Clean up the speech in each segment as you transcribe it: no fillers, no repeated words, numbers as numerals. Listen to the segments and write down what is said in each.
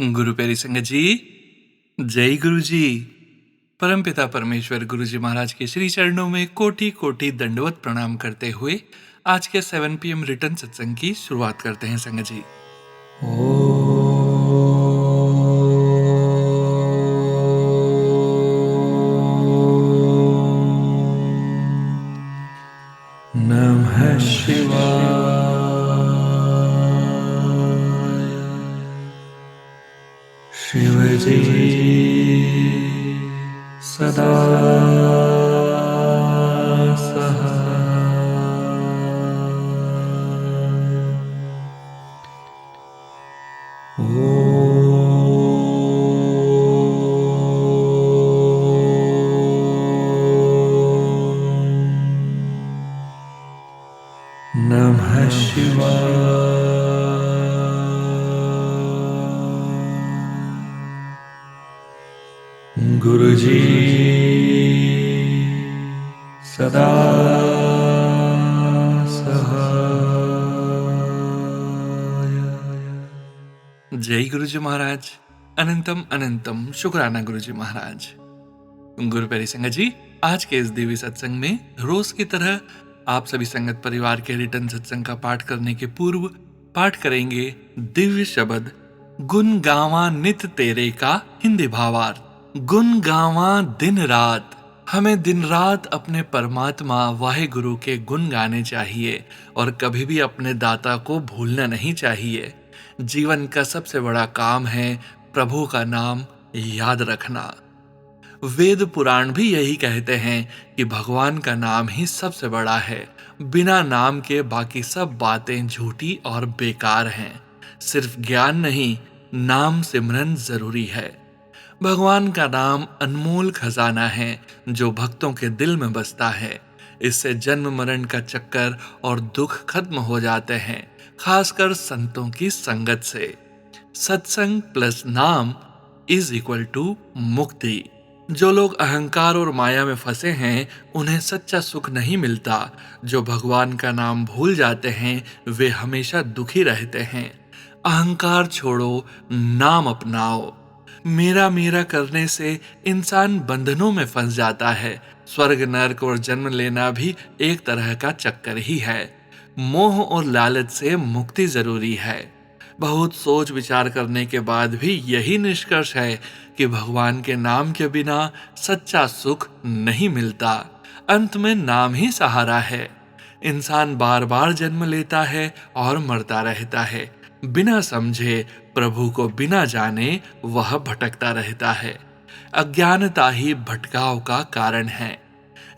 गुरु प्यारी संगत जी, जय गुरु जी। परमपिता परमेश्वर गुरु जी महाराज के श्री चरणों में कोटि कोटि दंडवत प्रणाम करते हुए आज के 7 PM रिटर्न सत्संग की शुरुआत करते हैं संगत जी। नमः शिवाय। शिव जी सदा नमः शिवाय। गुरु जी सदा सहाय। जय गुरु जी महाराज। अनंतम अनंतम शुक्राना गुरु जी महाराज। गुरु प्यारी संगत जी, आज के इस दिव्य सत्संग में रोज की तरह आप सभी संगत परिवार के रिटर्न सत्संग का पाठ करने के पूर्व पाठ करेंगे दिव्य शब्द गुण गावा नित तेरे का हिंदी भावार्थ। गुण गावा दिन रात। हमें दिन रात अपने परमात्मा वाहे गुरु के गुण गाने चाहिए और कभी भी अपने दाता को भूलना नहीं चाहिए। जीवन का सबसे बड़ा काम है प्रभु का नाम याद रखना। वेद पुराण भी यही कहते हैं कि भगवान का नाम ही सबसे बड़ा है। बिना नाम के बाकी सब बातें झूठी और बेकार हैं। सिर्फ ज्ञान नहीं, नाम सिमरन जरूरी है। भगवान का नाम अनमोल खजाना है जो भक्तों के दिल में बसता है। इससे जन्म मरण का चक्कर और दुख खत्म हो जाते हैं, खासकर संतों की संगत से। सत्संग प्लस नाम इज इक्वल टू मुक्ति। जो लोग अहंकार और माया में फंसे हैं उन्हें सच्चा सुख नहीं मिलता। जो भगवान का नाम भूल जाते हैं वे हमेशा दुखी रहते हैं। अहंकार छोड़ो, नाम अपनाओ। मेरा मेरा करने से इंसान बंधनों में फंस जाता है। स्वर्ग नरक और जन्म लेना भी एक तरह का चक्कर ही है। मोह और लालच से मुक्ति जरूरी है। बहुत सोच विचार करने के बाद भी यही निष्कर्ष है कि भगवान के नाम के बिना सच्चा सुख नहीं मिलता। अंत में नाम ही सहारा है। इंसान बार बार जन्म लेता है और मरता रहता है। बिना समझे, प्रभु को बिना जाने वह भटकता रहता है। अज्ञानता ही भटकाव का कारण है।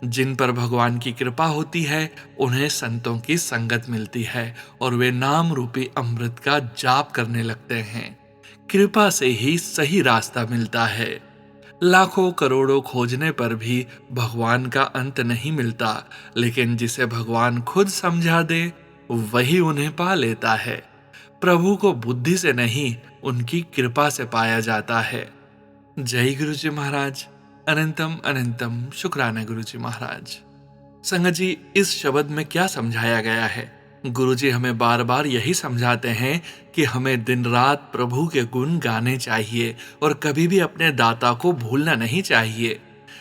जिन पर भगवान की कृपा होती है उन्हें संतों की संगत मिलती है और वे नाम रूपी अमृत का जाप करने लगते हैं। कृपा से ही सही रास्ता मिलता है। लाखों करोड़ों खोजने पर भी भगवान का अंत नहीं मिलता, लेकिन जिसे भगवान खुद समझा दे वही उन्हें पा लेता है। प्रभु को बुद्धि से नहीं, उनकी कृपा से पाया जाता है। जय गुरु जी महाराज। अनंतम अनंतम शुक्राना गुरु जी महाराज। संगत जी, इस शब्द में क्या समझाया गया है? गुरु जी हमें बार बार यही समझाते हैं कि हमें दिन रात प्रभु के गुण गाने चाहिए और कभी भी अपने दाता को भूलना नहीं चाहिए।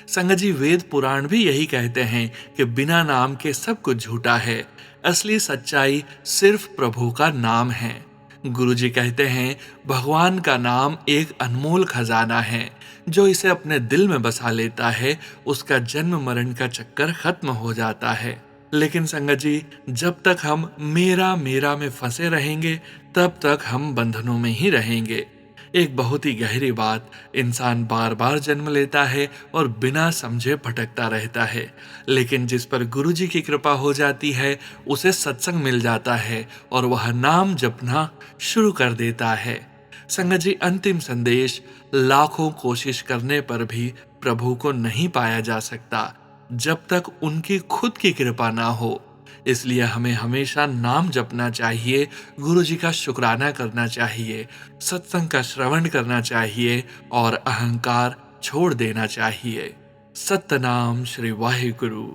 संगत जी, वेद पुराण भी यही कहते हैं कि बिना नाम के सब कुछ झूठा है। असली सच्चाई सिर्फ प्रभु का नाम है। गुरु जी कहते हैं भगवान का नाम एक अनमोल खजाना है। जो इसे अपने दिल में बसा लेता है उसका जन्म मरण का चक्कर खत्म हो जाता है। लेकिन संगत जी, जब तक हम मेरा मेरा में फंसे रहेंगे तब तक हम बंधनों में ही रहेंगे। एक बहुत ही गहरी बात, इंसान बार बार जन्म लेता है और बिना समझे भटकता रहता है। लेकिन जिस पर गुरु जी की कृपा हो जाती है उसे सत्संग मिल जाता है और वह नाम जपना शुरू कर देता है। संगत जी, अंतिम संदेश, लाखों कोशिश करने पर भी प्रभु को नहीं पाया जा सकता जब तक उनकी खुद की कृपा ना हो। इसलिए हमें हमेशा नाम जपना चाहिए, गुरु जी का शुक्राना करना चाहिए, सत्संग का श्रवण करना चाहिए और अहंकार छोड़ देना चाहिए। सतनाम श्री वाहिगुरु।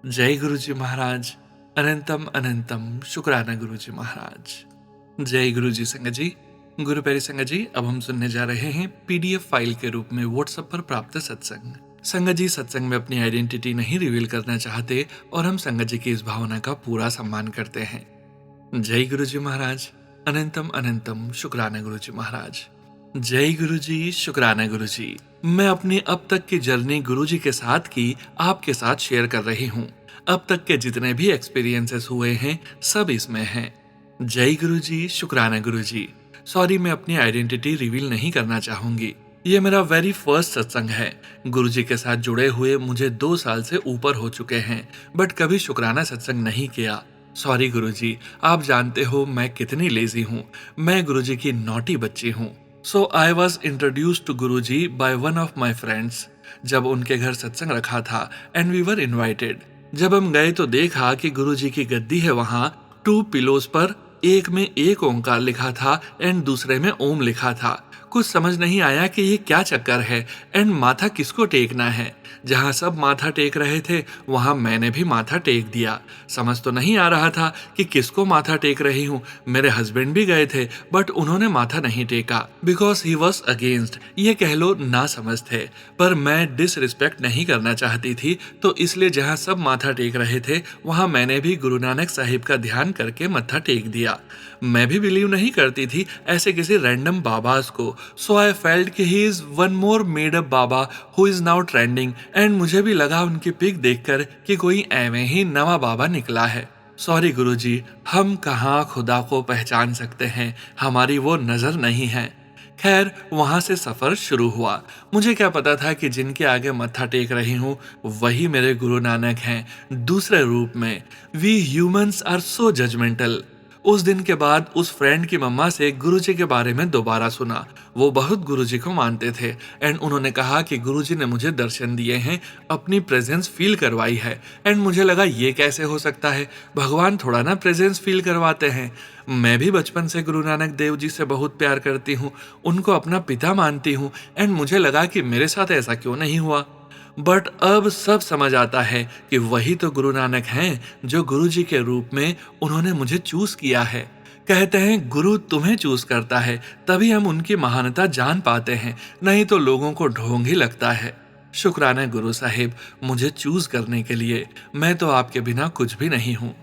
जय गुरु जी महाराज। अनंतम अनंतम शुक्राना गुरु जी महाराज। जय गुरु जी। संगत जी, गुरु प्यारी संगत जी, अब हम सुनने जा रहे हैं पीडीएफ फाइल के रूप में व्हाट्सएप पर प्राप्त सत्संग। संगत जी सत्संग में अपनी आइडेंटिटी नहीं रिवील करना चाहते और हम संगत जी की इस भावना का पूरा सम्मान करते हैं। जय गुरु जी महाराज। अनंतम अनंतम शुक्राना गुरु जी महाराज। जय गुरु जी, शुक्राना गुरु जी। मैं अपनी अब तक की जर्नी गुरु जी के साथ की आपके साथ शेयर कर रही हूँ। अब तक के जितने भी एक्सपीरियंसेस हुए हैं सब इसमें हैं। जय गुरु जी, शुक्राना गुरु जी। सॉरी, मैं अपनी आइडेंटिटी रिवील नहीं करना चाहूंगी। ये मेरा वेरी फर्स्ट सत्संग है। गुरु जी के साथ जुड़े हुए मुझे 2 साल से ऊपर हो चुके हैं, बट कभी शुक्राना सत्संग नहीं किया। सॉरी गुरु जी, आप जानते हो मैं कितनी लेजी हूँ। मैं गुरु जी की नॉटी बच्ची हूँ। So I was introduced to Guru ji by one of my friends. जब उनके घर सत्संग रखा था एंड वी वर इन्वाइटेड। जब हम गए तो देखा कि गुरु जी की गद्दी है, वहाँ 2 पिलोस पर एक में एक ओंकार लिखा था एंड दूसरे में ओम लिखा था। कुछ समझ नहीं आया कि ये क्या चक्कर है एंड माथा किसको टेकना है। जहाँ सब माथा टेक रहे थे वहाँ मैंने भी माथा टेक दिया। समझ तो नहीं आ रहा था कि किसको माथा टेक रही हूँ। मेरे हस्बैंड भी गए थे बट उन्होंने माथा नहीं टेका बिकॉज ही वॉज अगेंस्ट, ये कह लो ना समझ थे। पर मैं डिसरिस्पेक्ट नहीं करना चाहती थी, तो इसलिए जहाँ सब माथा टेक रहे थे वहाँ मैंने भी गुरु नानक साहिब का ध्यान करके मत्था टेक दिया। मैं भी बिलीव नहीं करती थी ऐसे किसी रैंडम बाबाज को। सो आई फेल्ट कि he is one more made up Baba who is now trending and मुझे भी लगा उनकी पिक देखकर कि कोई एवं ही नवा बाबा निकला है। सॉरी गुरुजी, हम कहाँ खुदा को पहचान सकते हैं, हमारी वो नजर नहीं है। खैर, वहां से सफर शुरू हुआ। मुझे क्या पता था कि जिनके आगे मत्था टेक रही हूँ वही मेरे गुरु नानक हैं, दूसरे रूप में। We humans are so judgmental. उस दिन के बाद उस फ्रेंड की मम्मा से गुरुजी के बारे में दोबारा सुना। वो बहुत गुरुजी को मानते थे एंड उन्होंने कहा कि गुरुजी ने मुझे दर्शन दिए हैं, अपनी प्रेजेंस फील करवाई है। एंड मुझे लगा ये कैसे हो सकता है, भगवान थोड़ा ना प्रेजेंस फील करवाते हैं। मैं भी बचपन से गुरु नानक देव जी से बहुत प्यार करती हूँ, उनको अपना पिता मानती हूँ एंड मुझे लगा कि मेरे साथ ऐसा क्यों नहीं हुआ। बट अब सब समझ आता है कि वही तो गुरु नानक हैं जो गुरु जी के रूप में उन्होंने मुझे चूज किया है। कहते हैं गुरु तुम्हें चूज करता है तभी हम उनकी महानता जान पाते हैं, नहीं तो लोगों को ढोंग ही लगता है। शुक्राना गुरु साहिब मुझे चूज करने के लिए, मैं तो आपके बिना कुछ भी नहीं हूँ।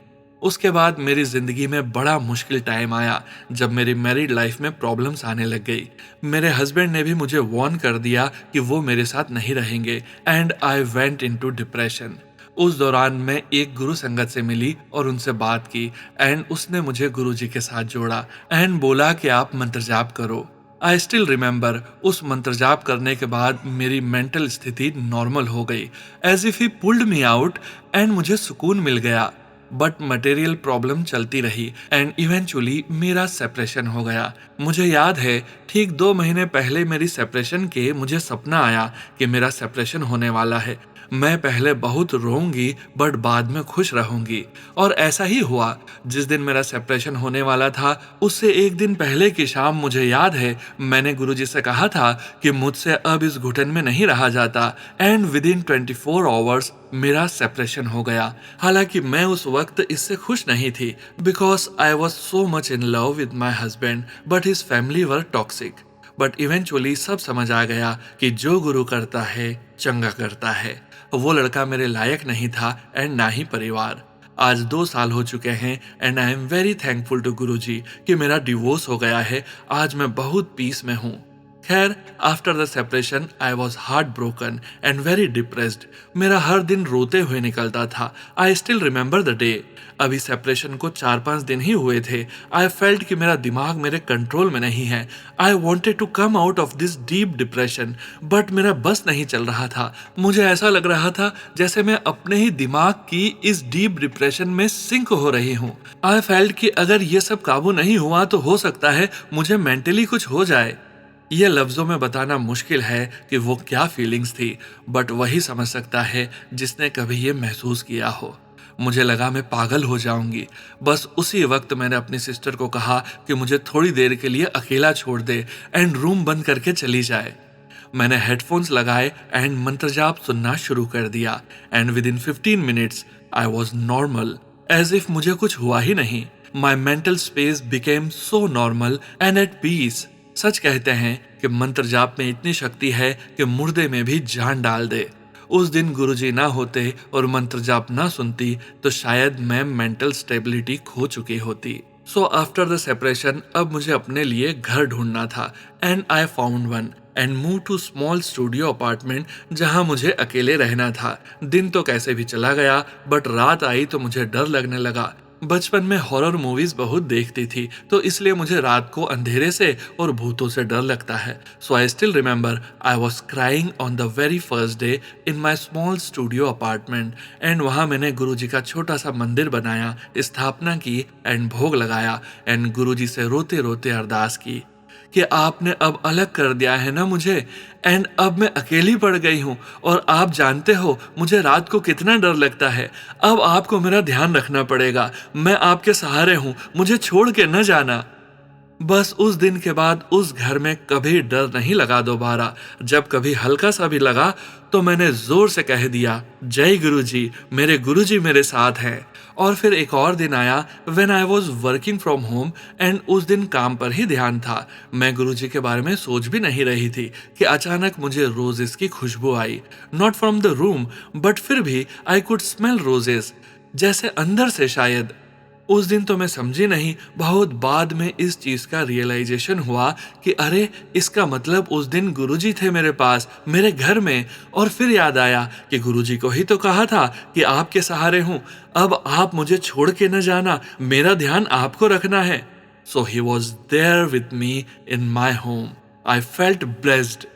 उसके बाद मेरी जिंदगी में बड़ा मुश्किल टाइम आया जब मेरी मैरिड लाइफ में प्रॉब्लम्स आने लग गई। मेरे हस्बैंड ने भी मुझे वार्न कर दिया कि वो मेरे साथ नहीं रहेंगे and I went into depression. उस दौरान मैं एक गुरु संगत से मिली और उनसे बात की एंड उसने मुझे गुरु जी के साथ जोड़ा एंड बोला कि आप मंत्र जाप करो। आई स्टिल रिमेंबर, उस मंत्र जाप करने के बाद मेरी मेंटल स्थिति नॉर्मल हो गई, as if he pulled me out and मुझे सुकून मिल गया। बट मटेरियल प्रॉब्लम चलती रही एंड इवेंचुअली मेरा सेपरेशन हो गया। मुझे याद है ठीक 2 महीने पहले मेरी सेपरेशन के मुझे सपना आया कि मेरा सेपरेशन होने वाला है। मैं पहले बहुत रोऊंगी बट बाद में खुश रहूंगी, और ऐसा ही हुआ। जिस दिन मेरा सेपरेशन होने वाला था उससे एक दिन पहले की शाम मुझे याद है मैंने गुरुजी से कहा था कि मुझसे अब इस घुटन में नहीं रहा जाता एंड विद इन 24 आवर्स मेरा सेपरेशन हो गया। हालांकि मैं उस वक्त इससे खुश नहीं थी because I was so much in love with my husband but his family were toxic. But eventually सब समझ आ गया कि जो गुरु करता है चंगा करता है। वो लड़का मेरे लायक नहीं था एंड ना ही परिवार। आज 2 साल हो चुके हैं and I am very thankful to गुरु जी कि मेरा डिवोर्स हो गया है। आज मैं बहुत पीस में हूँ। खैर, after the separation I was heart broken and very depressed. मेरा हर दिन रोते हुए निकलता था। आई स्टिल रिमेंबर द डे। अभी सेपरेशन को 4-5 दिन ही हुए थे। आई फेल्ट कि मेरा दिमाग मेरे कंट्रोल में नहीं है। I wanted to come out of this deep depression but मेरा बस नहीं चल रहा था। मुझे ऐसा लग रहा था जैसे मैं अपने ही दिमाग की इस डीप डिप्रेशन में सिंक हो रही हूँ। आई फेल्ट कि अगर ये सब काबू नहीं हुआ तो हो सकता है मुझे मेंटली कुछ हो जाए। ये लफ्जों में बताना मुश्किल है कि वो क्या फीलिंग्स थी, बट वही समझ सकता है जिसने कभी ये महसूस किया हो। मुझे लगा मैं पागल हो जाऊंगी। बस उसी वक्त मैंने अपनी सिस्टर को कहा कि मुझे थोड़ी देर के लिए अकेला छोड़ दे एंड रूम बंद करके चली जाए। मैंने हेडफोन्स लगाए एंड मंत्र जाप सुनना शुरू कर दिया and within 15 minutes I was normal, as if मुझे कुछ हुआ ही नहीं। My mental space became so normal and at peace. सच कहते हैं कि मंत्र जाप में इतनी शक्ति है कि मुर्दे में भी जान डाल दे। उस दिन गुरुजी ना होते और मंत्र जाप ना सुनती तो शायद मैं मेंटल स्टेबिलिटी खो चुकी होती। सो आफ्टर द सेपरेशन अब मुझे अपने लिए घर ढूंढना था and I found one and move to small studio apartment जहां मुझे अकेले रहना था। दिन तो कैसे भी चला गया बट रात आई तो मुझे डर लगने लगा। बचपन में हॉरर मूवीज बहुत देखती थी तो इसलिए मुझे रात को अंधेरे से और भूतों से डर लगता है। So I still remember I was crying on the very first day in my small studio apartment and वहाँ मैंने गुरुजी का छोटा सा मंदिर बनाया, स्थापना की एंड भोग लगाया एंड गुरुजी से रोते रोते अरदास की कि आपने अब अलग कर दिया है ना मुझे एंड अब मैं अकेली पड़ गई हूँ और आप जानते हो मुझे रात को कितना डर लगता है। अब आपको मेरा ध्यान रखना पड़ेगा, मैं आपके सहारे हूँ, मुझे छोड़ के न जाना। बस उस दिन के बाद उस घर में कभी डर नहीं लगा दोबारा। जब कभी हल्का सा भी लगा तो मैंने जोर से कह दिया, जय गुरुजी मेरे साथ हैं। और फिर एक और दिन आया when I was working from home and उस दिन काम पर ही ध्यान था। मैं गुरुजी के बारे में सोच भी नहीं रही थी कि अचानक मुझे रोजेस की खुशबू आई, not from the room but फिर भी आई कुड स्मेल रोजेस, जैसे अंदर से शायद। उस दिन तो मैं समझी नहीं, बहुत बाद में इस चीज का रियलाइजेशन हुआ कि अरे इसका मतलब उस दिन गुरुजी थे मेरे पास, मेरे घर में। और फिर याद आया कि गुरुजी को ही तो कहा था कि आपके सहारे हूं, अब आप मुझे छोड़ के न जाना, मेरा ध्यान आपको रखना है। So he was there with me in my home. I felt blessed.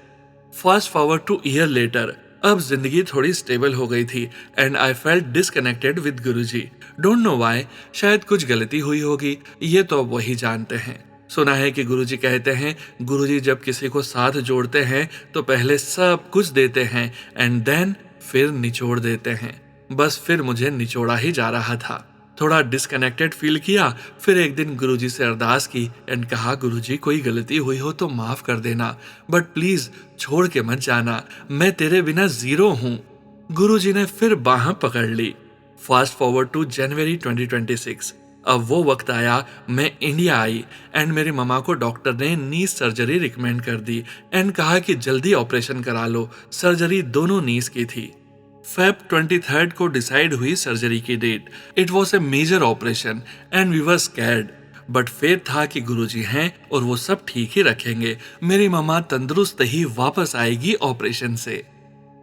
Fast forward two year later, अब जिंदगी थोड़ी स्टेबल हो गई थी and I felt disconnected with Guruji. Don't know why, शायद कुछ गलती हुई होगी, ये तो अब वही जानते हैं। सुना है कि गुरुजी कहते हैं गुरुजी जब किसी को साथ जोड़ते हैं तो पहले सब कुछ देते हैं एंड देन फिर निचोड़ देते हैं। बस फिर मुझे निचोड़ा ही जा रहा था। थोड़ा डिस्कनेक्टेड फील किया, फिर एक दिन गुरुजी से अरदास की एंड कहा गुरुजी कोई गलती हुई हो तो माफ कर देना बट प्लीज छोड़ के मत जाना, मैं तेरे बिना जीरो हूँ। गुरुजी ने फिर बाह पकड़ ली। फास्ट फॉरवर्ड टू जनवरी 2026। अब वो वक्त आया, मैं इंडिया आई एंड मेरी ममा को डॉक्टर ने नी सर्जरी रिकमेंड कर दी एंड कहा कि जल्दी ऑपरेशन करा लो। सर्जरी दोनों नीज की थी। फेब 23 को डिसाइड हुई सर्जरी की date. It was a major operation and we were scared but faith था कि गुरुजी हैं और वो सब ठीक ही रखेंगे। मेरी ममा तंदुरुस्त ही वापस आएगी ऑपरेशन से।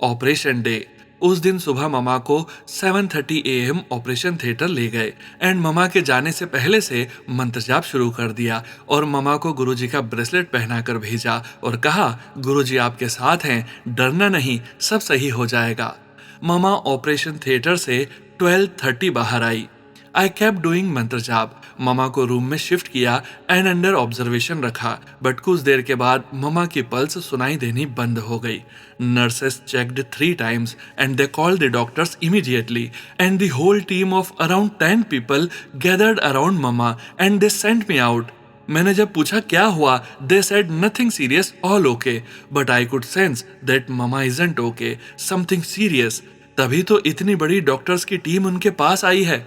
ऑपरेशन डे, उस दिन सुबह ममा को 7:30 AM ऑपरेशन थिएटर ले गए एंड ममा के जाने से पहले से मंत्र जाप शुरू कर दिया और ममा को गुरुजी का ब्रेसलेट पहनाकर भेजा और कहा गुरुजी आपके साथ हैं, डरना नहीं, सब सही हो जाएगा। ममा ऑपरेशन थिएटर से 12:30 बाहर आई। आई केप्ट डूइंग मंत्र जाप। ममा को रूम में शिफ्ट किया एंड अंडर ऑब्जर्वेशन रखा बट कुछ देर के बाद ममा की पल्स सुनाई देनी बंद हो गई। Nurses checked 3 times and they called the doctors immediately and the whole team of around 10 people gathered around mama and they sent me out. मैंने जब पूछा क्या हुआ, they said nothing serious, all okay, but I could sense that mama isn't okay, something serious. तभी तो इतनी बड़ी doctors की टीम उनके पास आई है।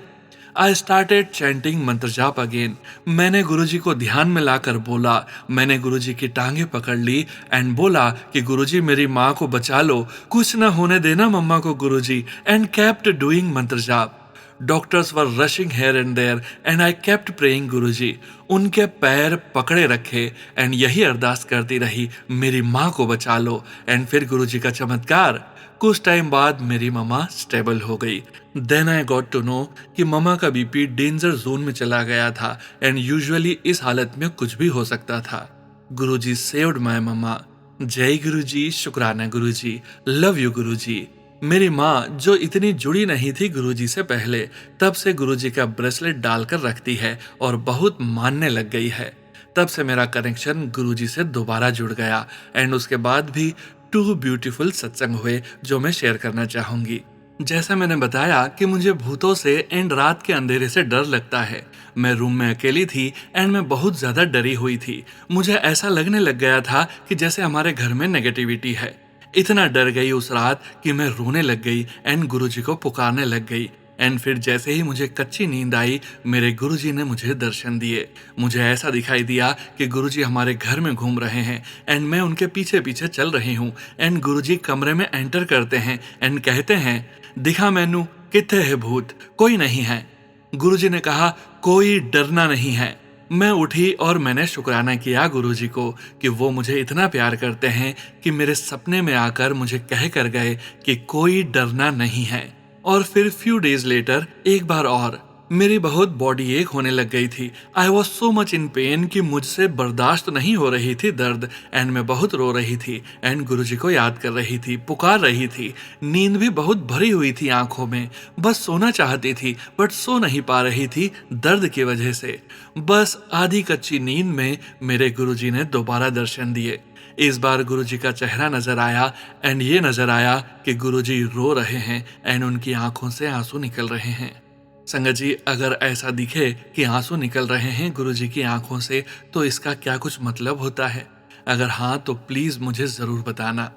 आई स्टार्टेड चैंटिंग मंत्र जाप अगेन। मैंने गुरुजी को ध्यान में लाकर बोला, मैंने गुरुजी की टांगे पकड़ ली एंड बोला कि गुरुजी मेरी माँ को बचा लो, कुछ न होने देना मम्मा को गुरुजी, एंड केप्ट डूइंग मंत्र जाप। Doctors were rushing here and there and I kept praying Guruji. उनके पैर पकड़े रखे एंड यही अरदास करती रही, मेरी माँ को बचा लो। एंड फिर गुरुजी का चमत्कार, कुछ टाइम बाद मेरी ममा स्टेबल हो गई। Then I got to know कि ममा का बीपी डेंजर जोन में चला गया था एंड यूजुअली इस हालत में कुछ भी हो सकता था। गुरुजी सेव्ड माय ममा। जय गुरुजी, शुक्राना गुरुजी, लव यू गुरुजी। मेरी माँ जो इतनी जुड़ी नहीं थी गुरुजी से पहले, तब से गुरुजी का ब्रेसलेट डालकर रखती है और बहुत मानने लग गई है। तब से मेरा कनेक्शन गुरुजी से दोबारा जुड़ गया एंड उसके बाद भी 2 ब्यूटीफुल सत्संग हुए जो मैं शेयर करना चाहूंगी। जैसा मैंने बताया कि मुझे भूतों से एंड रात के अंधेरे से डर लगता है। मैं रूम में अकेली थी एंड मैं बहुत ज्यादा डरी हुई थी। मुझे ऐसा लगने लग गया था कि जैसे हमारे घर में नेगेटिविटी है। इतना डर गई उस रात कि मैं रोने लग गई एंड गुरुजी को पुकारने लग गई। एंड फिर जैसे ही मुझे कच्ची नींद आई, मेरे गुरुजी ने मुझे दर्शन दिए। मुझे ऐसा दिखाई दिया कि गुरुजी हमारे घर में घूम रहे हैं एंड मैं उनके पीछे पीछे चल रही हूँ। एंड गुरुजी कमरे में एंटर करते हैं एंड कहते हैं, दिखा मैनू कित्थे है भूत, कोई नहीं है। गुरुजी ने कहा, कोई डरना नहीं है। मैं उठी और मैंने शुक्राना किया गुरुजी को कि वो मुझे इतना प्यार करते हैं कि मेरे सपने में आकर मुझे कह कर गए कि कोई डरना नहीं है। और फिर फ्यू डेज लेटर एक बार और मेरी बहुत बॉडी एक होने लग गई थी। I was so much in pen कि मुझसे बर्दाश्त नहीं हो रही थी दर्द, एंड मैं बहुत रो रही थी एंड गुरुजी को याद कर रही थी, पुकार रही थी। नींद भी बहुत भरी हुई थी आंखों में, बस सोना चाहती थी बट सो नहीं पा रही थी दर्द की वजह से। बस आधी कच्ची नींद में मेरे गुरुजी ने दोबारा दर्शन दिए। इस बार गुरुजी का चेहरा नजर आया एंड ये नजर आया कि गुरुजी रो रहे हैं एंड उनकी आंखों से आंसू निकल रहे हैं। संगत जी, अगर ऐसा दिखे कि आंसू निकल रहे हैं गुरुजी की आंखों से, तो इसका क्या कुछ मतलब होता है? अगर हाँ तो प्लीज मुझे जरूर बताना।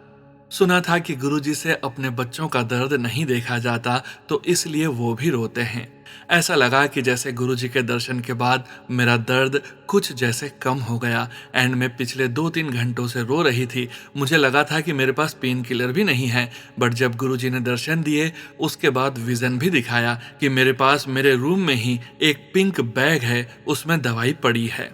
सुना था कि गुरुजी से अपने बच्चों का दर्द नहीं देखा जाता, तो इसलिए वो भी रोते हैं। ऐसा लगा कि जैसे गुरुजी के दर्शन के बाद मेरा दर्द कुछ जैसे कम हो गया एंड मैं पिछले 2-3 घंटों से रो रही थी। मुझे लगा था कि मेरे पास पेन किलर भी नहीं है, बट जब गुरुजी ने दर्शन दिए उसके बाद विजन भी दिखाया कि मेरे पास मेरे रूम में ही एक पिंक बैग है, उसमें दवाई पड़ी है।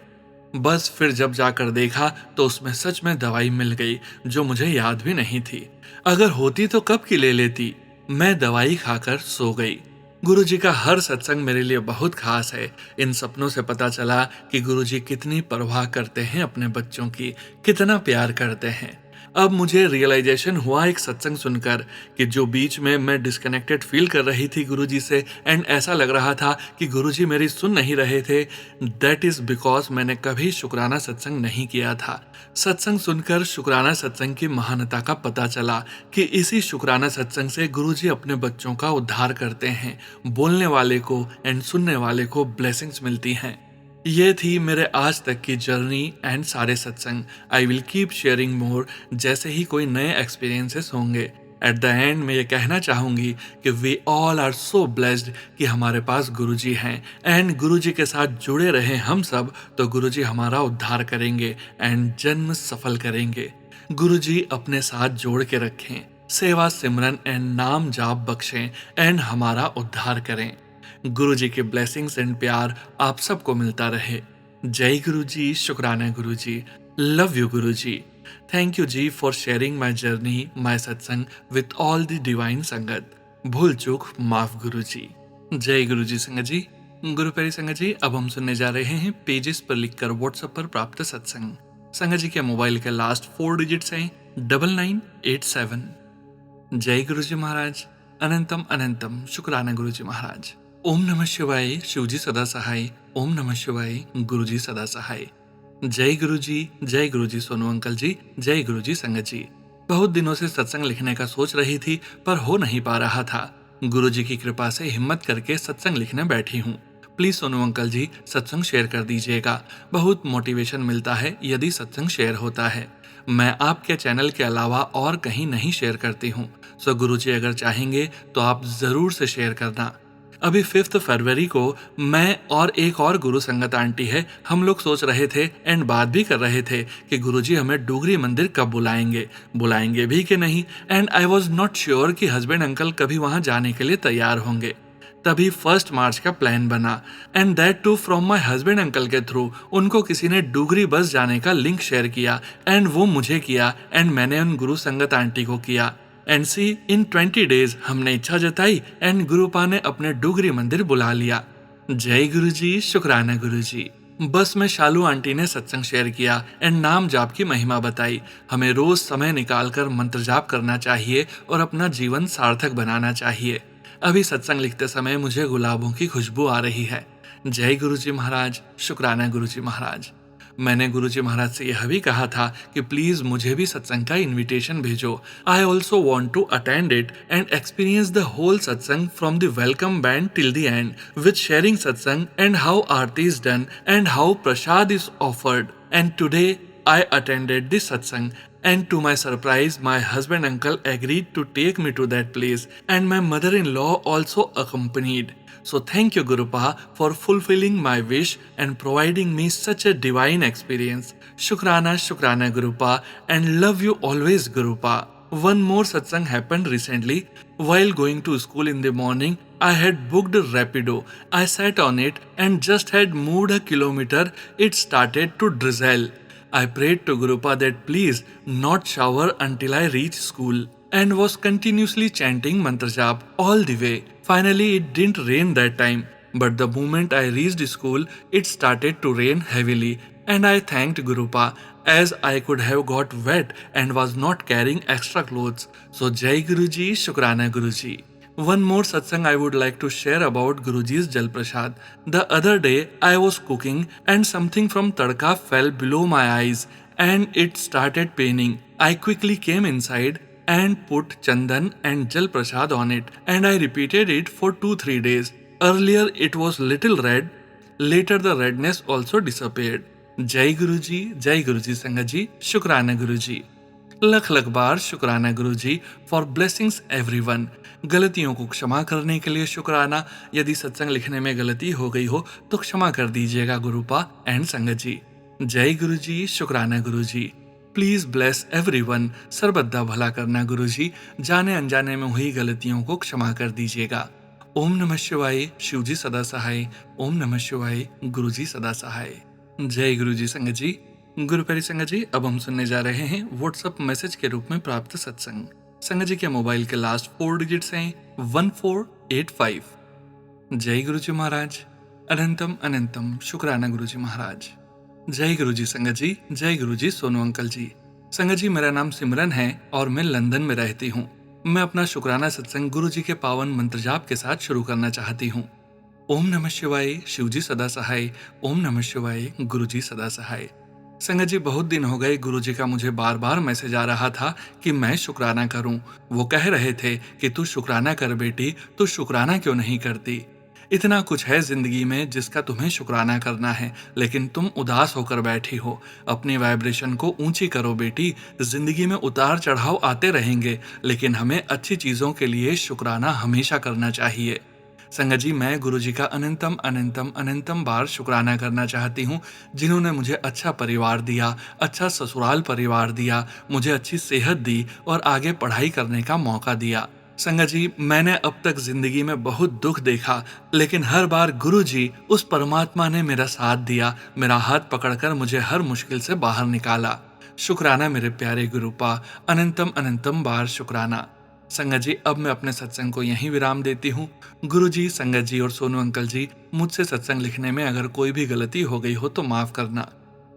बस फिर जब जाकर देखा तो उसमें सच में दवाई मिल गई जो मुझे याद भी नहीं थी। अगर होती तो कब की ले लेती। मैं दवाई खाकर सो गई। गुरुजी का हर सत्संग मेरे लिए बहुत खास है। इन सपनों से पता चला कि गुरुजी कितनी परवाह करते हैं अपने बच्चों की, कितना प्यार करते हैं। अब मुझे रियलाइजेशन हुआ एक सत्संग सुनकर कि जो बीच में मैं डिस्कनेक्टेड फील कर रही थी गुरुजी से एंड ऐसा लग रहा था कि गुरुजी मेरी सुन नहीं रहे थे, दैट इज बिकॉज मैंने कभी शुक्राना सत्संग नहीं किया था। सत्संग सुनकर शुक्राना सत्संग की महानता का पता चला कि इसी शुक्राना सत्संग से गुरुजी अपने बच्चों का उद्धार करते हैं। बोलने वाले को एंड सुनने वाले को ब्लेसिंग्स मिलती हैं। ये थी मेरे आज तक की जर्नी एंड सारे सत्संग। आई विल कीप शेयरिंग मोर जैसे ही कोई नए एक्सपीरियंसेस होंगे। एट द एंड मैं ये कहना चाहूँगी कि we all are so blessed कि हमारे पास गुरुजी हैं एंड गुरुजी के साथ जुड़े रहें हम सब, तो गुरुजी हमारा उद्धार करेंगे एंड जन्म सफल करेंगे। गुरुजी अपने साथ जोड़ के रखें, सेवा सिमरन एंड नाम जाप बख्शें एंड हमारा उद्धार करें। गुरुजी के ब्लेसिंग्स एंड प्यार आप सबको मिलता रहे। जय गुरुजी, शुक्राना Guruji, love you Guruji. Thank you ji for sharing my journey, my satsang with all the divine संगत। भूल चूक माफ गुरुजी। जय गुरुजी संगत जी। गुरु प्यारी संगत जी, अब हम सुनने जा रहे हैं पेजेस पर लिखकर व्हाट्सएप पर प्राप्त सत्संग। संगत जी के मोबाइल के लास्ट 4 डिजिट्स हैं 9987। जय गुरुजी महाराज। अनंतम अनंतम शुक्राना गुरुजी महाराज। ओम नमः शिवाय, शिवजी सदा सहाय। ओम नमः शिवाय, गुरुजी सदा सहाय। जय गुरुजी सोनू अंकल जी। जय गुरुजी संगत जी। बहुत दिनों से सत्संग लिखने का सोच रही थी पर हो नहीं पा रहा था। गुरुजी की कृपा से हिम्मत करके सत्संग लिखने बैठी हूँ। प्लीज सोनू अंकल जी सत्संग शेयर कर दीजिएगा। बहुत मोटिवेशन मिलता है यदि सत्संग शेयर होता है। मैं आपके चैनल के अलावा और कहीं नहीं शेयर करती हूँ, सो गुरुजी अगर चाहेंगे तो आप जरूर से शेयर करना। अभी 5 फरवरी को मैं और एक और गुरु संगत आंटी है, हम लोग सोच रहे थे एंड बात भी कर रहे थे कि गुरुजी हमें डूगरी मंदिर कब बुलाएंगे भी कि नहीं। And I was not sure कि हस्बैंड अंकल कभी वहां जाने के लिए तैयार होंगे। तभी 1 मार्च का प्लान बना and that too from my husband uncle के थ्रू। उनको किसी ने डूगरी बस जाने का लिंक शेयर किया एंड वो मुझे किया एंड मैंने उन गुरु संगत आंटी को किया। एंड सी इन 20 डेज हमने इच्छा जताई एंड गुरुपा ने अपने डूगरी मंदिर बुला लिया। जय गुरुजी, शुक्राना गुरुजी। बस में शालू आंटी ने सत्संग शेयर किया एंड नाम जाप की महिमा बताई। हमें रोज समय निकालकर मंत्र जाप करना चाहिए और अपना जीवन सार्थक बनाना चाहिए। अभी सत्संग लिखते समय मुझे गुलाबों की खुशबू आ रही है। जय गुरुजी महाराज, शुक्राना गुरुजी महाराज। मैंने गुरुजी महाराज से यह भी कहा था कि प्लीज मुझे भी सत्संग का इनविटेशन भेजो। I also want to attend it and experience the whole satsang from the welcome band till the end with sharing satsang and how aarti is done and how prasad is offered. And today I attended the satsang, and to my surprise, my husband uncle agreed to take me to that place, and my mother-in-law also accompanied. So thank you, Gurupa, for fulfilling my wish and providing me such a divine experience. Shukrana, Shukrana, Gurupa, and love you always, Gurupa. One more satsang happened recently. While going to school in the morning, I had booked Rapido. I sat on it and just had moved a kilometer, it started to drizzle. I prayed to Gurupa that please not shower until I reach school and was continuously chanting mantra jap all the way. Finally, it didn't rain that time, but the moment I reached school, it started to rain heavily, and I thanked Gurupa as I could have got wet and was not carrying extra clothes. So Jai Guruji, Shukrana Guruji. One more satsang I would like to share about Guruji's Jal Prasad. The other day I was cooking and something from tadka fell below my eyes and it started paining. I quickly came inside and put chandan and Jal Prasad on it, and I repeated it for 2-3 days. Earlier it was little red, later the redness also disappeared. Jai Guruji, Jai Guruji Sangaji, Shukrana Guruji. लख लख बार शुक्राना गुरुजी for blessings everyone. गलतियों को क्षमा करने के लिए शुक्राना। यदि सत्संग लिखने में गलती हो गई हो तो क्षमा कर दीजिएगा गुरुपा एंड संगत जी। जय गुरुजी, शुक्राना गुरुजी। Please bless everyone. सर्वदा भला करना गुरुजी। जाने अनजाने में हुई गलतियों को क्षमा कर दीजिएगा। ओम नमः शिवाय, शिवजी सदा सहाय। ओम नमः शिवाय, गुरुजी सदा सहाय। जय गुरुजी संगत जी। गुरु प्यारी संगत जी, अब हम सुनने जा रहे हैं व्हाट्सएप मैसेज के रूप में प्राप्त सत्संग। संगत जी के मोबाइल के लास्ट 4 डिजिट्स हैं 1485। जय गुरुजी महाराज। अनंतम अनंतम शुक्राना गुरुजी महाराज। जय गुरुजी संगत जी। जय गुरुजी सोनू अंकल जी। संगत जी, मेरा नाम सिमरन है और मैं लंदन में रहती हूँ। मैं अपना शुक्राना सत्संग गुरुजी के पावन मंत्र जाप के साथ शुरू करना चाहती हूँ। ओम नमः शिवाय, शिवजी सदा सहाय। ओम नमः शिवाय, गुरुजी सदा सहाय। संगत जी, बहुत दिन हो गए गुरुजी का मुझे बार बार मैसेज आ रहा था कि मैं शुक्राना करूं। वो कह रहे थे कि तू शुक्राना कर बेटी, तू शुक्राना क्यों नहीं करती। इतना कुछ है जिंदगी में जिसका तुम्हें शुक्राना करना है, लेकिन तुम उदास होकर बैठी हो। अपनी वाइब्रेशन को ऊंची करो बेटी। जिंदगी में उतार चढ़ाव आते रहेंगे, लेकिन हमें अच्छी चीजों के लिए शुक्राना हमेशा करना चाहिए। संगत जी, मैं गुरुजी का अनंतम अनंतम अनंतम बार शुक्राना करना चाहती हूँ, जिन्होंने मुझे अच्छा परिवार दिया, अच्छा ससुराल परिवार दिया, मुझे अच्छी सेहत दी और आगे पढ़ाई करने का मौका दिया। संगत जी, मैंने अब तक जिंदगी में बहुत दुख देखा, लेकिन हर बार गुरुजी, उस परमात्मा ने मेरा साथ दिया, मेरा हाथ पकड़कर मुझे हर मुश्किल से बाहर निकाला। शुक्राना मेरे प्यारे गुरुपा, अनंतम अनंतम बार शुक्राना। संगत जी, अब मैं अपने सत्संग को यहीं विराम देती हूँ। गुरुजी, संगत जी और सोनू अंकल जी, मुझसे सत्संग लिखने में अगर कोई भी गलती हो गई हो तो माफ करना।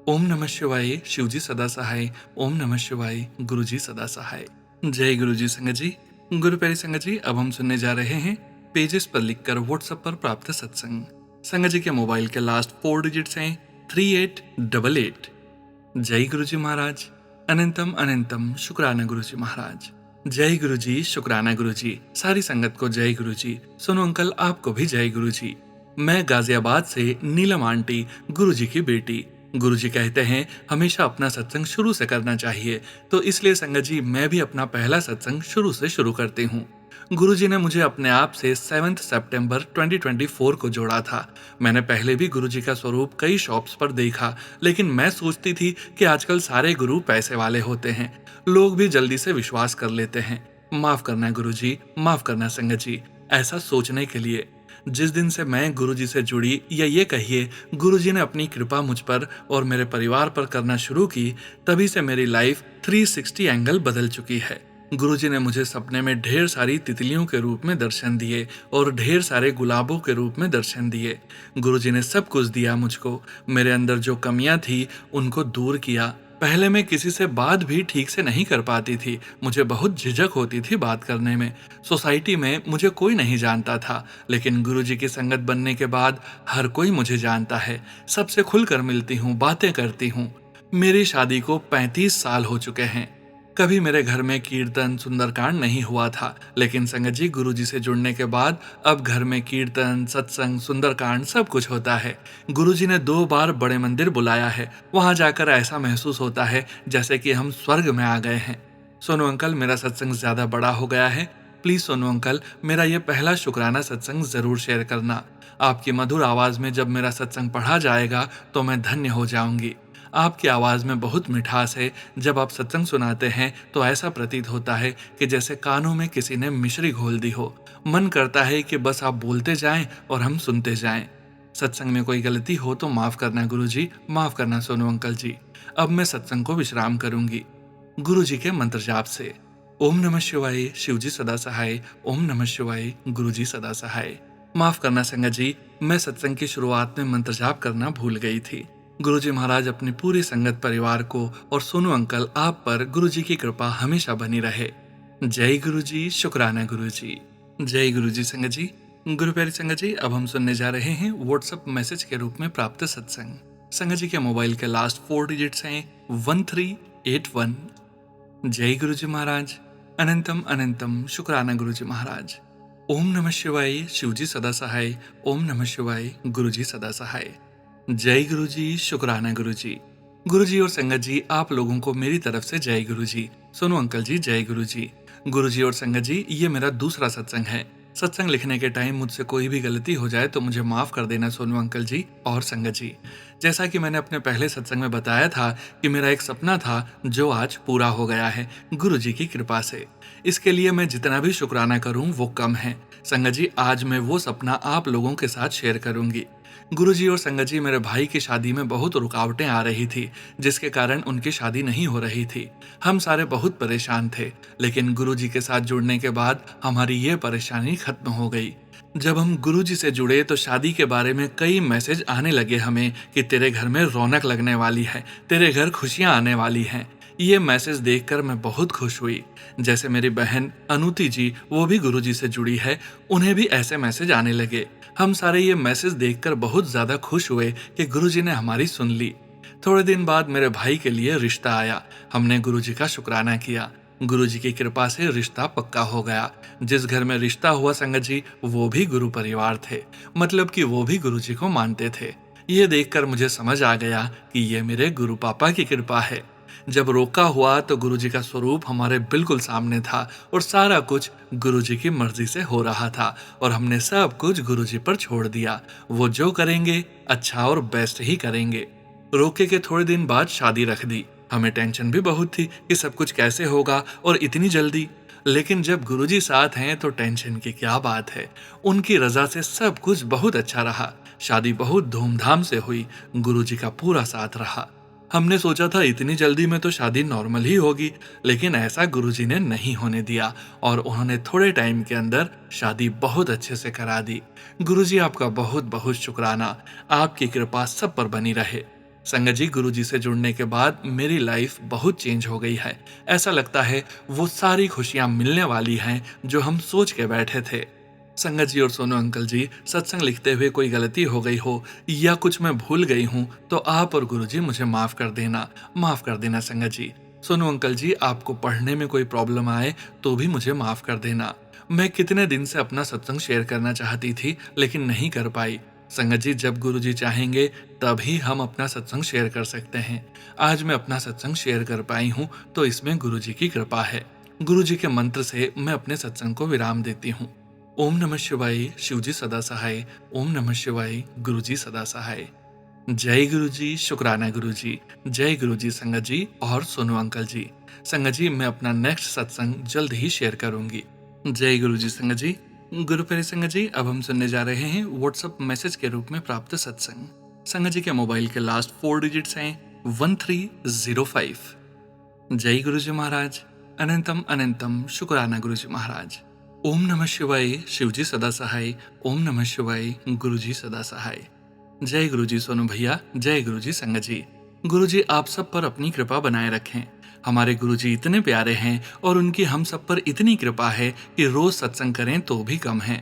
ओम नमः शिवाय, शिवजी सदा सहाय। ओम नमः शिवाय, गुरुजी सदा सहाय। जय गुरुजी संगत जी। गुरु प्यारी संगत जी, अब हम सुनने जा रहे हैं पेजेस पर लिखकर व्हाट्सएप पर प्राप्त सत्संग। संगत जी के मोबाइल के लास्ट 4 डिजिट्स हैं 3888। जय गुरुजी महाराज। अनंतम अनंतम शुक्राना गुरुजी महाराज। जय गुरुजी, शुक्राना गुरुजी। सारी संगत को जय गुरुजी। सोनू अंकल, आपको भी जय गुरुजी। मैं गाजियाबाद से नीलम आंटी, गुरुजी की बेटी। गुरुजी कहते हैं हमेशा अपना सत्संग शुरू से करना चाहिए, तो इसलिए संगत जी मैं भी अपना पहला सत्संग शुरू से शुरू करती हूँ। गुरुजी ने मुझे अपने आप से 7 सितंबर 2024 को जोड़ा था। मैंने पहले भी गुरुजी का स्वरूप कई शॉप्स पर देखा, लेकिन मैं सोचती थी कि आजकल सारे गुरु पैसे वाले होते हैं, लोग भी जल्दी से विश्वास कर लेते हैं। माफ करना गुरुजी, माफ करना संगत जी, ऐसा सोचने के लिए। जिस दिन से मैं गुरुजी से जुड़ी, या ये कहिए गुरुजी ने अपनी कृपा मुझ पर और मेरे परिवार पर करना शुरू की, तभी से मेरी लाइफ 360 एंगल बदल चुकी है। गुरुजी ने मुझे सपने में ढेर सारी तितलियों के रूप में दर्शन दिए और ढेर सारे गुलाबों के रूप में दर्शन दिए। गुरुजी ने सब कुछ दिया मुझको। मेरे अंदर जो कमियां थी उनको दूर किया। पहले मैं किसी से बात भी ठीक से नहीं कर पाती थी, मुझे बहुत झिझक होती थी बात करने में। सोसाइटी में मुझे कोई नहीं जानता था, लेकिन गुरुजी की संगत बनने के बाद हर कोई मुझे जानता है। सबसे खुलकर मिलती हूँ, बातें करती हूँ। मेरी शादी को 35 साल हो चुके हैं। कभी मेरे घर में कीर्तन सुंदरकांड नहीं हुआ था, लेकिन संगत जी गुरुजी से जुड़ने के बाद अब घर में कीर्तन सत्संग सुंदरकांड सब कुछ होता है। गुरुजी ने 2 बार बड़े मंदिर बुलाया है। वहां जाकर ऐसा महसूस होता है जैसे कि हम स्वर्ग में आ गए हैं। सोनू अंकल, मेरा सत्संग ज्यादा बड़ा हो गया है। प्लीज सोनू अंकल, मेरा ये पहला शुक्राना सत्संग जरूर शेयर करना। आपकी मधुर आवाज में जब मेरा सत्संग पढ़ा जाएगा तो मैं धन्य हो जाऊंगी। आपकी आवाज में बहुत मिठास है। जब आप सत्संग सुनाते हैं तो ऐसा प्रतीत होता है कि जैसे कानों में किसी ने मिश्री घोल दी हो। मन करता है कि बस आप बोलते जाएं और हम सुनते जाएं। सत्संग में कोई गलती हो तो माफ करना गुरुजी, माफ करना सोनू अंकल जी। अब मैं सत्संग को विश्राम करूंगी। गुरुजी के मंत्र जाप से। ओम नमः शिवाय, शिवजी सदा सहाय। ओम नमः शिवाय, गुरुजी सदा सहाय। माफ करना संगत जी, मैं सत्संग की शुरुआत में मंत्र जाप करना भूल गई थी। गुरुजी महाराज अपनी पूरी संगत परिवार को और सोनू अंकल आप पर गुरुजी की कृपा हमेशा बनी रहे। जय गुरुजी, शुक्राना गुरुजी। जय गुरुजी संगत जी। गुरु प्यारी संगत जी, अब हम सुनने जा रहे हैं व्हाट्सएप मैसेज के रूप में प्राप्त सत्संग। संगत जी के मोबाइल के लास्ट 4 डिजिट्स हैं 1381। जय गुरुजी महाराज। अनंतम अनंतम शुक्राना गुरुजी महाराज। ओम नमः शिवाय, शिवजी सदा सहाय। ओम नमः शिवाय, गुरुजी सदा सहाय। जय गुरुजी, शुक्राना गुरुजी। गुरुजी और संगत जी, आप लोगों को मेरी तरफ से जय गुरुजी। सोनू अंकल जी जय गुरुजी। गुरुजी और संगत जी, ये मेरा दूसरा सत्संग है। सत्संग लिखने के टाइम मुझसे कोई भी गलती हो जाए तो मुझे माफ कर देना सोनू अंकल जी और संगत जी। जैसा कि मैंने अपने पहले सत्संग में बताया था कि मेरा एक सपना था जो आज पूरा हो गया है गुरुजी की कृपा से। इसके लिए मैं जितना भी शुक्राना करूं वो कम है। संगत जी, आज मैं वो सपना आप लोगों के साथ शेयर करूंगी। गुरुजी और संगत जी, मेरे भाई की शादी में बहुत रुकावटें आ रही थी, जिसके कारण उनकी शादी नहीं हो रही थी। हम सारे बहुत परेशान थे, लेकिन गुरुजी के साथ जुड़ने के बाद हमारी ये परेशानी खत्म हो गई। जब हम गुरुजी से जुड़े तो शादी के बारे में कई मैसेज आने लगे हमें कि तेरे घर में रौनक लगने वाली है, तेरे घर खुशियां आने वाली हैं। ये मैसेज देखकर मैं बहुत खुश हुई। जैसे मेरी बहन अनुति जी, वो भी गुरुजी से जुड़ी है, उन्हें भी ऐसे मैसेज आने लगे। हम सारे ये मैसेज देखकर बहुत ज्यादा खुश हुए कि गुरुजी ने हमारी सुन ली। थोड़े दिन बाद मेरे भाई के लिए रिश्ता आया। हमने गुरुजी का शुक्राना किया। गुरुजी की कृपा से रिश्ता पक्का हो गया। जिस घर में रिश्ता हुआ संगत जी, वो भी गुरु परिवार थे, मतलब कि वो भी गुरुजी को मानते थे। ये देखकर मुझे समझ आ गया कि ये मेरे गुरु पापा की कृपा है। जब रोका हुआ तो गुरुजी का स्वरूप हमारे बिल्कुल सामने था और सारा कुछ गुरुजी की मर्जी से हो रहा था और हमने सब कुछ गुरुजी पर छोड़ दिया। वो जो करेंगे अच्छा और बेस्ट ही करेंगे। रोके के थोड़े दिन बाद शादी रख दी। हमें टेंशन भी बहुत थी कि सब कुछ कैसे होगा और इतनी जल्दी, लेकिन जब गुरुजी साथ हैं तो टेंशन की क्या बात है। उनकी रजा से सब कुछ बहुत अच्छा रहा। शादी बहुत धूमधाम से हुई। गुरुजी का पूरा साथ रहा। हमने सोचा था इतनी जल्दी में तो शादी नॉर्मल ही होगी, लेकिन ऐसा गुरुजी ने नहीं होने दिया और उन्होंने थोड़े टाइम के अंदर शादी बहुत अच्छे से करा दी। गुरुजी, आपका बहुत बहुत शुक्राना। आपकी कृपा सब पर बनी रहे। संगत जी, गुरुजी से जुड़ने के बाद मेरी लाइफ बहुत चेंज हो गई है। ऐसा लगता है वो सारी खुशियां मिलने वाली हैं जो हम सोच के बैठे थे। संगत जी और सोनू अंकल जी, सत्संग लिखते हुए कोई गलती हो गई हो या कुछ मैं भूल गई हूँ तो आप और गुरुजी मुझे माफ कर देना, माफ कर देना संगत जी। सोनू अंकल जी, आपको पढ़ने में कोई प्रॉब्लम आए तो भी मुझे माफ कर देना। मैं कितने दिन से अपना सत्संग शेयर करना चाहती थी लेकिन नहीं कर पाई। संगत जी, जब गुरुजी चाहेंगे तभी हम अपना सत्संग शेयर कर सकते हैं। आज मैं अपना सत्संग शेयर कर पाई हूँ तो इसमें गुरुजी की कृपा है। गुरुजी के मंत्र से मैं अपने सत्संग को विराम देती हूँ। ओम नमः शिवाय, शिवजी सदा सहाय। ओम नमः शिवाय, गुरुजी सदा सहाय। जय गुरुजी, शुक्राना गुरुजी। जय गुरुजी संगत जी और सोनू अंकल जी। संगत जी, मैं अपना नेक्स्ट सत्संग जल्द ही शेयर करूंगी। जय गुरुजी संगत जी। गुरु प्यारे संगत जी, अब हम सुनने जा रहे हैं व्हाट्सएप मैसेज के रूप में प्राप्त सत्संग। संगत जी के मोबाइल के लास्ट 4 डिजिट्स हैं 1305। जय गुरुजी महाराज। अनंतम अनंतम शुक्राना गुरुजी महाराज। ओम नमः शिवाय, शिवजी सदा सहाय। ओम नमः शिवाय, गुरुजी सदा सहाय। जय गुरुजी सोनू भैया। जय गुरुजी संगत जी। गुरुजी, आप सब पर अपनी कृपा बनाए रखें। हमारे गुरुजी इतने प्यारे हैं और उनकी हम सब पर इतनी कृपा है कि रोज सत्संग करें तो भी कम है।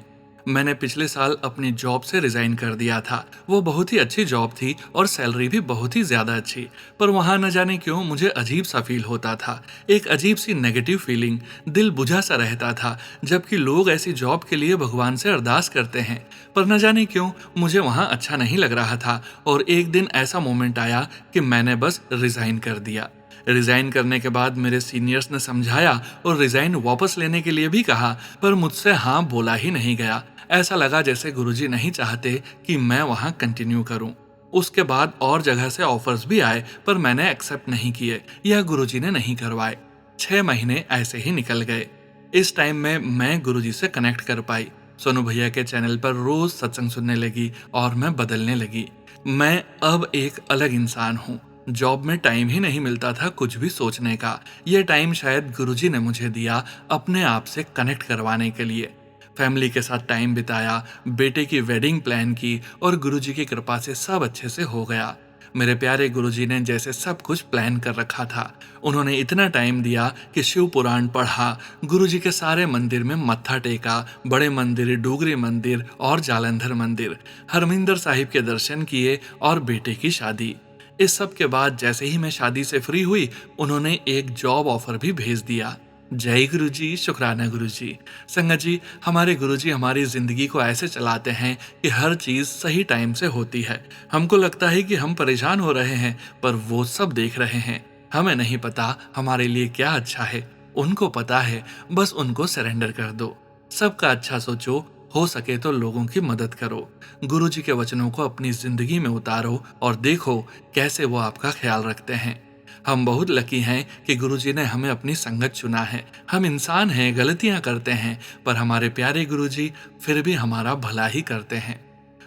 मैंने पिछले साल अपनी जॉब से रिजाइन कर दिया था। वो बहुत ही अच्छी जॉब थी और सैलरी भी बहुत ही ज्यादा अच्छी। पर वहां न जाने क्यों मुझे अजीब सा फील होता था। एक अजीब सी नेगेटिव फीलिंग, दिल बुझा सा रहता था। जबकि लोग ऐसी जॉब के लिए भगवान से अरदास करते हैं, पर न जाने क्यों मुझे वहां अच्छा नहीं लग रहा था। और एक दिन ऐसा मोमेंट आया कि मैंने बस रिजाइन कर दिया। रिजाइन करने के बाद मेरे सीनियर्स ने समझाया और रिजाइन वापस लेने के लिए भी कहा, पर मुझसे हाँ बोला ही नहीं गया। ऐसा लगा जैसे गुरुजी नहीं चाहते कि मैं वहां कंटिन्यू करूं। उसके बाद और जगह से ऑफर्स भी आए, पर मैंने एक्सेप्ट नहीं किए। यह गुरुजी ने नहीं करवाए। 6 महीने ऐसे ही निकल गए। इस टाइम में मैं गुरुजी से कनेक्ट कर पाई। सोनू भैया के चैनल पर रोज सत्संग सुनने लगी और मैं बदलने लगी। मैं अब एक अलग इंसान हूँ। जॉब में टाइम ही नहीं मिलता था कुछ भी सोचने का। यह टाइम शायद गुरुजी ने मुझे दिया अपने आप से कनेक्ट करवाने के लिए। फैमिली के साथ टाइम बिताया, बेटे की वेडिंग प्लान की और गुरुजी की कृपा से सब अच्छे से हो गया। मेरे प्यारे गुरुजी ने जैसे सब कुछ प्लान कर रखा था। उन्होंने इतना टाइम दिया कि शिव पुराण पढ़ा, गुरुजी के सारे मंदिर में मत्था टेका, बड़े मंदिर, डूगरी मंदिर और जालंधर मंदिर, हरमिंदर साहिब के दर्शन किए और बेटे की शादी। इस सब के बाद जैसे ही मैं शादी से फ्री हुई, उन्होंने एक जॉब ऑफर भी भेज दिया। जय गुरुजी, शुक्राना गुरुजी। संगत जी, हमारे गुरुजी हमारी जिंदगी को ऐसे चलाते हैं कि हर चीज सही टाइम से होती है। हमको लगता है कि हम परेशान हो रहे हैं, पर वो सब देख रहे हैं। हमें नहीं पता हमारे लिए क्या अच्छा है, उनको पता है। बस उनको सरेंडर कर दो। सबका अच्छा सोचो, हो सके तो लोगों की मदद करो। गुरुजी के वचनों को अपनी जिंदगी में उतारो और देखो कैसे वो आपका ख्याल रखते हैं। हम बहुत लकी हैं कि गुरुजी ने हमें अपनी संगत चुना है। हम इंसान हैं, गलतियां करते हैं, पर हमारे प्यारे गुरुजी फिर भी हमारा भला ही करते हैं।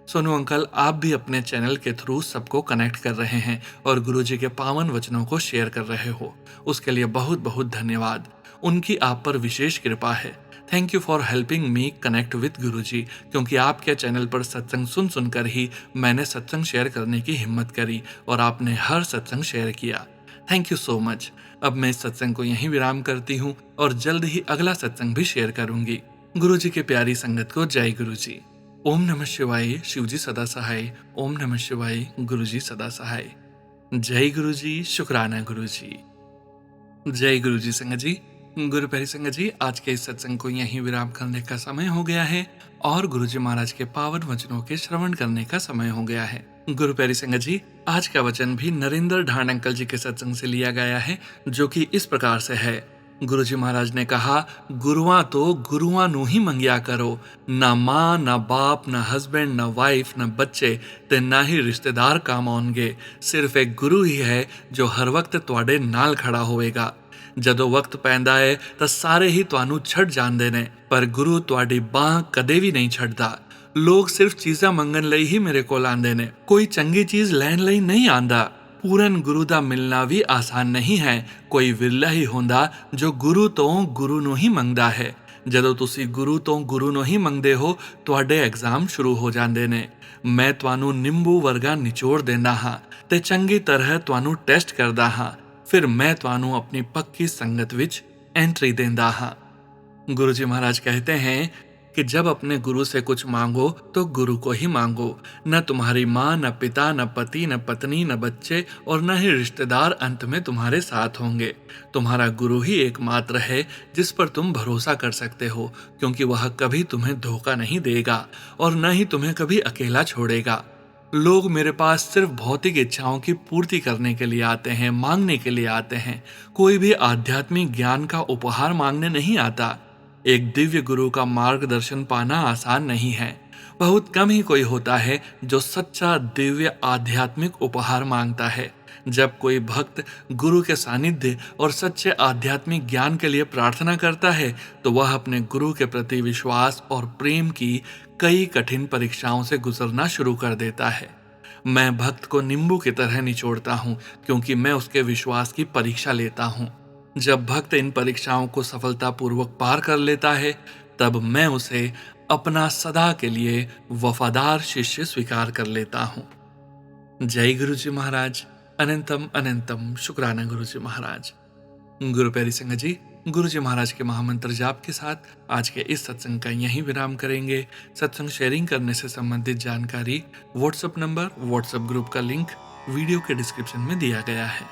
सोनू अंकल, आप भी अपने चैनल के थ्रू सबको कनेक्ट कर रहे हैं और गुरुजी के पावन वचनों को शेयर कर रहे हो। उसके लिए बहुत बहुत धन्यवाद। उनकी आप पर विशेष कृपा है। Thank you for helping me connect with Guruji, क्योंकि आपके चैनल पर सत्संग सुन सुनकर ही मैंने सत्संग शेयर करने की हिम्मत करी और आपने हर सत्संग शेयर किया। Thank you so much. अब मैं इस सत्संग को यहीं विराम करती हूँ और जल्द ही अगला सत्संग भी शेयर करूंगी। गुरुजी की प्यारी संगत को जय गुरुजी। ओम नमः शिवाय, शिवजी सदा सहाय। ओम नमः शिवाय, गुरुजी सदा सहाय। जय गुरुजी, शुक्राना गुरुजी। जय गुरुजी संगत जी। गुरु प्यारी संगत जी, आज के इस सत्संग को यहीं विराम करने का समय हो गया है और गुरुजी महाराज के पावन वचनों के श्रवण करने का समय हो गया है। गुरु प्यारी संगत जी, आज का वचन भी नरेंद्र ढाण अंकल जी के सत्संग से लिया गया है, जो कि इस प्रकार से है। गुरुजी महाराज ने कहा, गुरुआ तो गुरुआ नू ही मंगिया करो, ना माँ, ना बाप, ना हस्बैंड, ना वाइफ, ना बच्चे ते ना ही रिश्तेदार काम आउणगे। सिर्फ एक गुरु ही है जो हर वक्त ਤੁਹਾਡੇ ਨਾਲ खड़ा ਹੋਵੇਗਾ। ਜਦੋਂ ਵਕਤ ਪੈਂਦਾ ਹੈ ਤਾਂ ਸਾਰੇ ਹੀ ਤੁਹਾਨੂੰ ਛੱਡ ਜਾਂਦੇ ਨੇ, ਪਰ ਗੁਰੂ ਤੁਹਾਡੀ ਬਾਹ ਕਦੇ ਵੀ ਨਹੀਂ ਛੱਡਦਾ। ਲੋਕ ਸਿਰਫ ਚੀਜ਼ਾਂ ਮੰਗਣ ਲਈ ਹੀ ਮੇਰੇ ਕੋਲ ਆਉਂਦੇ ਨੇ, ਕੋਈ ਚੰਗੀ ਚੀਜ਼ ਲੈਣ ਲਈ ਨਹੀਂ ਆਂਦਾ। ਪੂਰਨ ਗੁਰੂ ਦਾ ਮਿਲਣਾ ਵੀ ਆਸਾਨ ਨਹੀਂ ਹੈ। ਕੋਈ ਵਿਰਲਾ ਹੀ ਹੁੰਦਾ ਜੋ ਗੁਰੂ ਤੋਂ ਗੁਰੂ ਨੂੰ ਹੀ ਮੰਗਦਾ ਹੈ। ਜਦੋਂ ਤੁਸੀਂ ਗੁਰੂ ਤੋਂ ਗੁਰੂ ਨੂੰ ਹੀ ਮੰਗਦੇ ਹੋ, ਤੁਹਾਡੇ ਐਗਜ਼ਾਮ ਸ਼ੁਰੂ ਹੋ ਜਾਂਦੇ ਨੇ। ਮੈਂ ਤੁਹਾਨੂੰ ਨਿੰਬੂ ਵਰਗਾ ਨਿਚੋੜ ਦਿੰਦਾ ਹਾਂ ਤੇ ਚੰਗੀ ਤਰ੍ਹਾਂ ਤੁਹਾਨੂੰ ਟੈਸਟ ਕਰਦਾ ਹਾਂ। फिर मैं ਤੁਹਾਨੂੰ अपनी पक्की संगत विच एंट्री देंदा हाँ। गुरु जी महाराज कहते हैं कि जब अपने गुरु से कुछ मांगो तो गुरु को ही मांगो। न तुम्हारी माँ, न पिता, न पति, न पत्नी, न बच्चे और न ही रिश्तेदार अंत में तुम्हारे साथ होंगे। तुम्हारा गुरु ही एकमात्र है जिस पर तुम भरोसा कर सकते हो, क्योंकि वह कभी तुम्हें धोखा नहीं देगा और न ही तुम्हें कभी अकेला छोड़ेगा। लोग मेरे पास सिर्फ भौतिक इच्छाओं की पूर्ति करने के लिए आते हैं, मांगने के लिए आते हैं। कोई भी आध्यात्मिक ज्ञान का उपहार मांगने नहीं आता। एक दिव्य गुरु का मार्गदर्शन पाना आसान नहीं है। बहुत कम ही कोई होता है जो सच्चा दिव्य आध्यात्मिक उपहार मांगता है। जब कोई भक्त गुरु के सानिध्य और सच्चे आध्यात्मिक ज्ञान के लिए प्रार्थना करता है, तो वह अपने गुरु के प्रति विश्वास और प्रेम की कई कठिन परीक्षाओं से गुजरना शुरू कर देता है। मैं भक्त को नींबू की तरह निचोड़ता हूँ, क्योंकि मैं उसके विश्वास की परीक्षा लेता हूँ। जब भक्त इन परीक्षाओं को सफलतापूर्वक पार कर लेता है, तब मैं उसे अपना सदा के लिए वफादार शिष्य स्वीकार कर लेता हूँ। जय गुरु जी महाराज। अनंतम अनंतम शुक्राना गुरु जी महाराज। गुरु प्यारी संगत जी, गुरु जी महाराज के महामंत्र जाप के साथ आज के इस सत्संग का यहीं विराम करेंगे। सत्संग शेयरिंग करने से संबंधित जानकारी, व्हाट्सएप नंबर, व्हाट्सएप ग्रुप का लिंक वीडियो के डिस्क्रिप्शन में दिया गया है।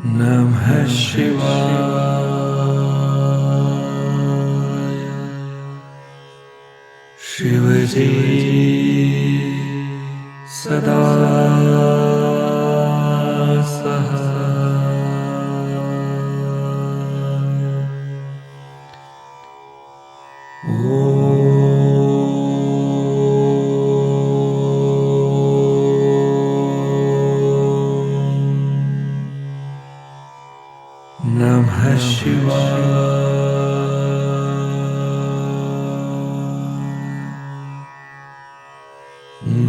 नमः शिवाय। शिवजी सदा नमः शिवाय।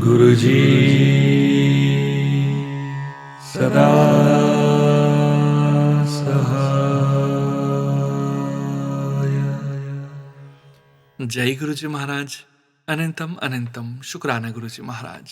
गुरुजी सदा सहाय। जय गुरुजी महाराज। अनंतम अनंतम शुक्राना गुरुजी महाराज।